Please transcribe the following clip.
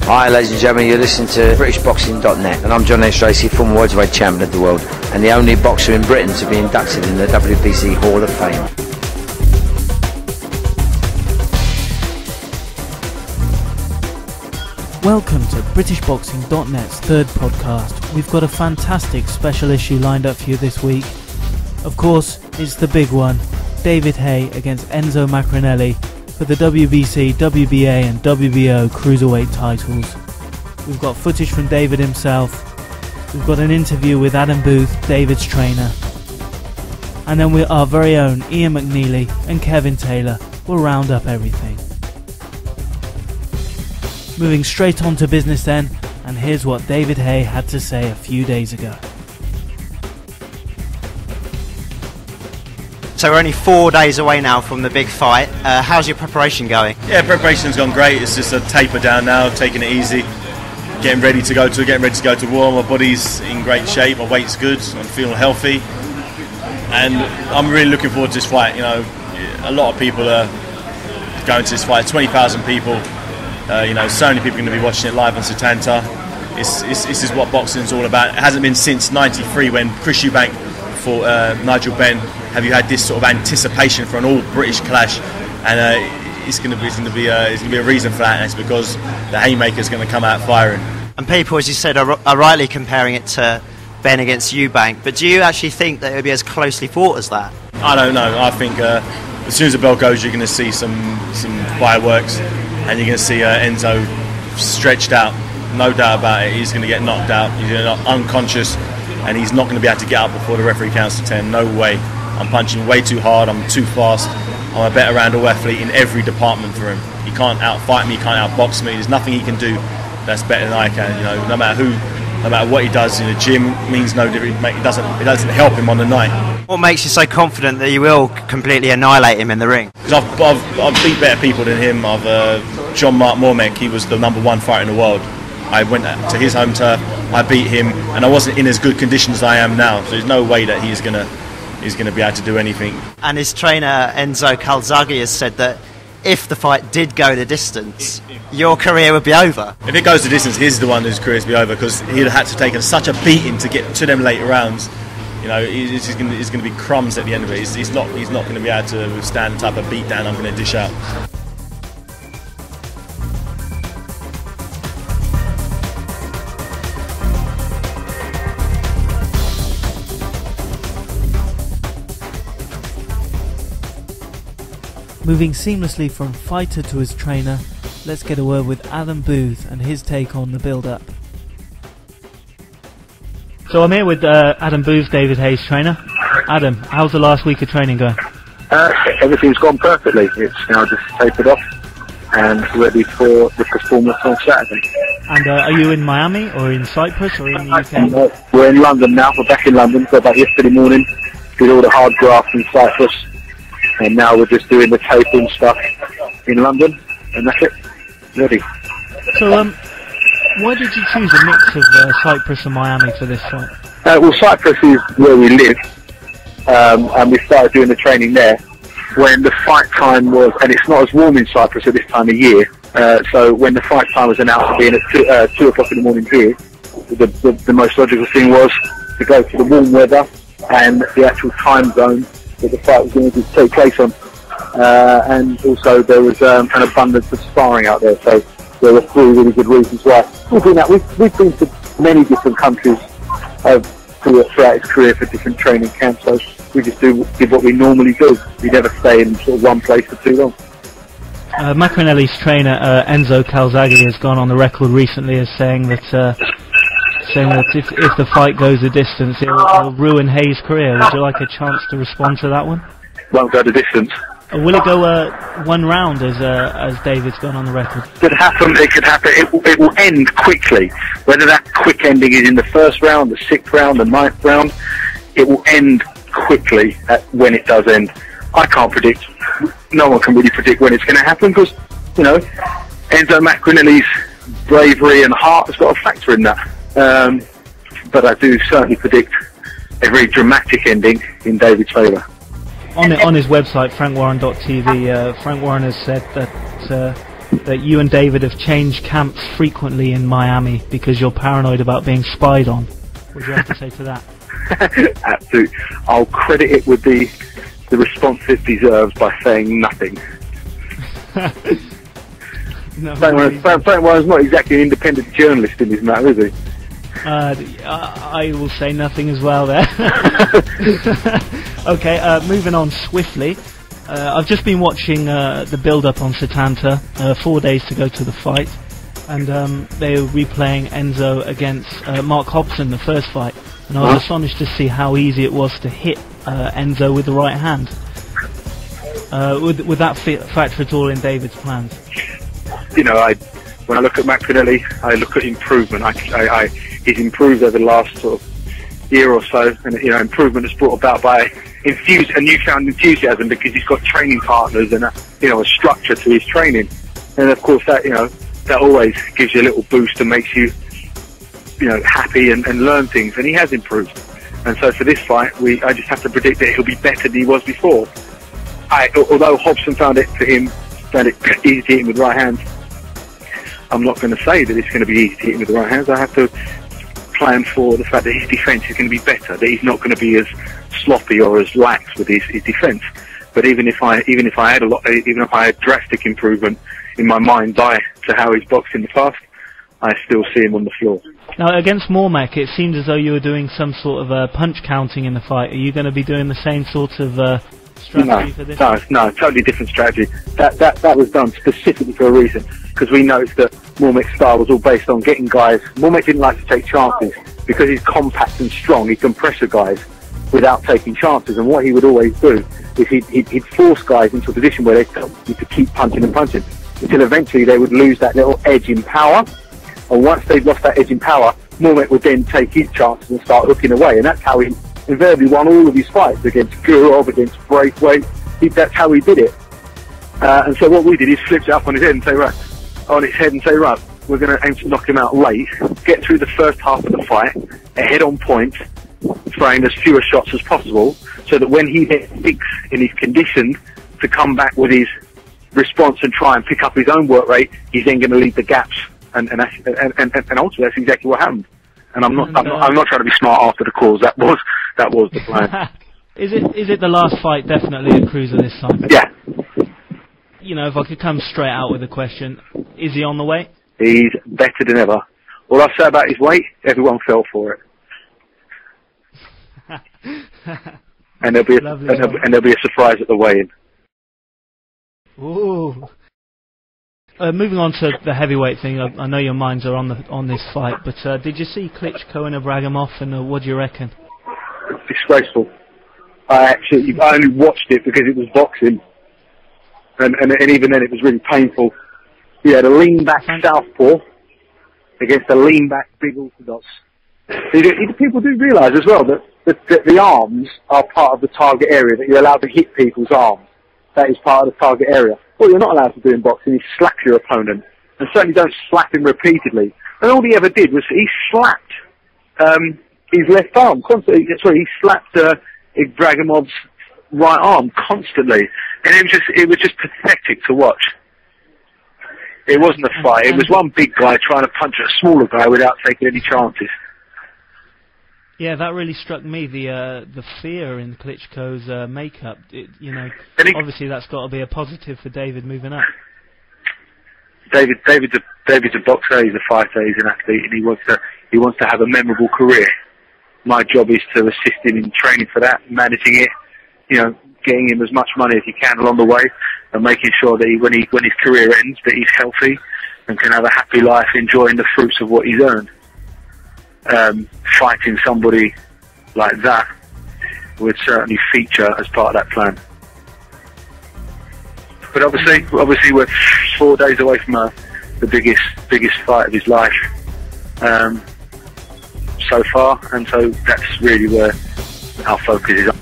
Hi ladies and gentlemen, you're listening to BritishBoxing.net and I'm John S. Tracy, former welterweight champion of the world and the only boxer in Britain to be inducted in the WBC Hall of Fame. Welcome to BritishBoxing.net's third podcast. We've got a fantastic special issue lined up for you this week. Of course, it's the big one, David Haye against Enzo Maccarinelli for the WBC, WBA and WBO cruiserweight titles. We've got footage from David himself, we've got an interview with Adam Booth, David's trainer, and then our very own Ian McNeilly and Kevin Taylor will round up everything. Moving straight on to business then, and here's what David Haye had to say a few days ago. So we're only 4 days away now from the big fight. How's your preparation going? Yeah, preparation's gone great. It's just a taper down now, taking it easy, getting ready to go to war. My body's in great shape, my weight's good, I'm feeling healthy, and I'm really looking forward to this fight. You know, a lot of people are going to this fight. 20,000 people. You know, so many people are going to be watching it live on Setanta. This is what boxing's all about. It hasn't been since '93 when Chris Eubank fought Nigel Benn. Have you had this sort of anticipation for an all-British clash? And it's going to be a reason for that, and it's because the Haymaker's going to come out firing. And people, as you said, are rightly comparing it to Benn against Eubank. But do you actually think that it would be as closely fought as that? I don't know. I think as soon as the bell goes, you're going to see some fireworks, and you're going to see Enzo stretched out. No doubt about it. He's going to get knocked out. He's going to get unconscious, and he's not going to be able to get up before the referee counts to 10. No way. I'm punching way too hard. I'm too fast. I'm a better round-all athlete in every department for him. He can't outfight me. He can't outbox me. There's nothing he can do that's better than I can. You know, no matter who, no matter what he does in the gym, means no difference. It doesn't help him on the night. What makes you so confident that you will completely annihilate him in the ring? Because I've beat better people than him. John Mark Mormek, he was the #1 fighter in the world. I went to his home turf, I beat him, and I wasn't in as good conditions as I am now. So there's no way that he's going to be able to do anything. And his trainer Enzo Calzaghe has said that if the fight did go the distance, your career would be over. If it goes the distance, he's the one whose career would be over, because he'd had to take such a beating to get to them later rounds. You know, it's going to be crumbs at the end of it. He's not going to be able to withstand the type of beat down I'm going to dish out. Moving seamlessly from fighter to his trainer, let's get a word with Adam Booth and his take on the build-up. So I'm here with Adam Booth, David Haye's trainer. Adam, how's the last week of training going? Everything's gone perfectly. It's now just tapered off and ready for the performance on Saturday. And are you in Miami or in Cyprus or in the UK? We're in London now. We're back in London. Got back yesterday morning, did all the hard graft in Cyprus, and now we're just doing the taping stuff in London, and that's it. Ready. So, why did you choose a mix of Cyprus and Miami for this fight? Well, Cyprus is where we live, and we started doing the training there when the fight time was, and it's not as warm in Cyprus at this time of year, so when the fight time was announced to be at 2 o'clock in the morning here, the most logical thing was to go to the warm weather and the actual time zone that the fight was going to take place on. And also there was an abundance of sparring out there, so there were 3 really good reasons why. We've been to many different countries throughout his career for different training camps, so we just did what we normally do. We never stay in sort of one place for too long. Maccarinelli's trainer Enzo Calzaghe has gone on the record recently as saying that if the fight goes the distance, it'll ruin Haye's career. Would you like a chance to respond to that one? Won't go the distance. Will it go 1 round as David's gone on the record? It could happen. It will end quickly. Whether that quick ending is in the 1st round, the 6th round, the 9th round, it will end quickly when it does end. I can't predict. No one can really predict when it's going to happen, because, you know, Enzo Maccarinelli's bravery and heart has got a factor in that. But I do certainly predict a very dramatic ending in David's favour. On his website, frankwarren.tv, Frank Warren has said that that you and David have changed camps frequently in Miami because you're paranoid about being spied on. What do you have to say to that? Absolutely. I'll credit it with the response it deserves by saying nothing. Frank Warren's not exactly an independent journalist in this matter, is he? I will say nothing as well there. Okay, moving on swiftly. I've just been watching the build-up on Setanta, 4 days to go to the fight, and they were replaying Enzo against Mark Hobson, the first fight, and I was astonished to see how easy it was to hit Enzo with the right hand. Would that factor at all in David's plans? You know, when I look at Maccarinelli, I look at improvement. He's improved over the last sort of year or so, and you know, improvement is brought about by a newfound enthusiasm because he's got training partners and a structure to his training, and of course that always gives you a little boost and makes you happy and learn things, and he has improved. And so for this fight, I just have to predict that he'll be better than he was before. Although Hobson found it easy to hit him with right hands, I'm not going to say that it's going to be easy to hit him with the right hands. I have to plan for the fact that his defence is going to be better, that he's not going to be as sloppy or as lax with his defence. But even if I had drastic improvement in my mind's eye to how he's boxed in the past, I still see him on the floor. Now against Mormek, it seemed as though you were doing some sort of punch counting in the fight. Are you going to be doing the same sort of strategy for this? No, totally different strategy. That was done specifically for a reason, because we noticed that Mormek's style was all based on getting guys. Mormek didn't like to take chances because he's compact and strong. He can pressure guys without taking chances, and what he would always do is he'd force guys into a position where they need to keep punching and punching until eventually they would lose that little edge in power. And once they'd lost that edge in power, Mormek would then take his chances and start hooking away, and that's how he invariably won all of his fights against Gurov, against Braithwaite. That's how he did it. And so what we did is flip it up on his head and say, right, we're going to aim to knock him out late, get through the first half of the fight, ahead on point, throwing as fewer shots as possible, so that when he hits peaks in his condition to come back with his response and try and pick up his own work rate, he's then going to leave the gaps, and ultimately that's exactly what happened. And I'm not trying to be smart after the calls. That was the plan. Is it the last fight definitely at Cruiser this time? Yeah. If I could come straight out with a question, is he on the way? He's better than ever. All I say about his weight, everyone fell for it. And there'll be a surprise at the weigh-in. Ooh. Moving on to the heavyweight thing, I know your minds are on this fight, but did you see Klitschko and Ibragimov, and what do you reckon? Disgraceful. I only watched it because it was boxing, and even then it was really painful. He had a lean-back southpaw against a lean-back big orthodox. People do realise as well that the arms are part of the target area, that you're allowed to hit people's arms. That is part of the target area. What you're not allowed to do in boxing is slap your opponent, and certainly don't slap him repeatedly. And all he ever did was he slapped his left arm constantly. Sorry, he slapped Ibragimov's right arm constantly, and it was just pathetic to watch. It wasn't a fight. It was one big guy trying to punch a smaller guy without taking any chances. Yeah, that really struck me, the fear in Klitschko's makeup. Obviously that's got to be a positive for David moving up. David's a boxer, he's a fighter, he's an athlete, and he wants to have a memorable career. My job is to assist him in training for that, managing it, getting him as much money as he can along the way, and making sure that when his career ends, that he's healthy and can have a happy life, enjoying the fruits of what he's earned. Fighting somebody like that would certainly feature as part of that plan. But obviously we're 4 days away from the biggest fight of his life so far, and so that's really where our focus is on.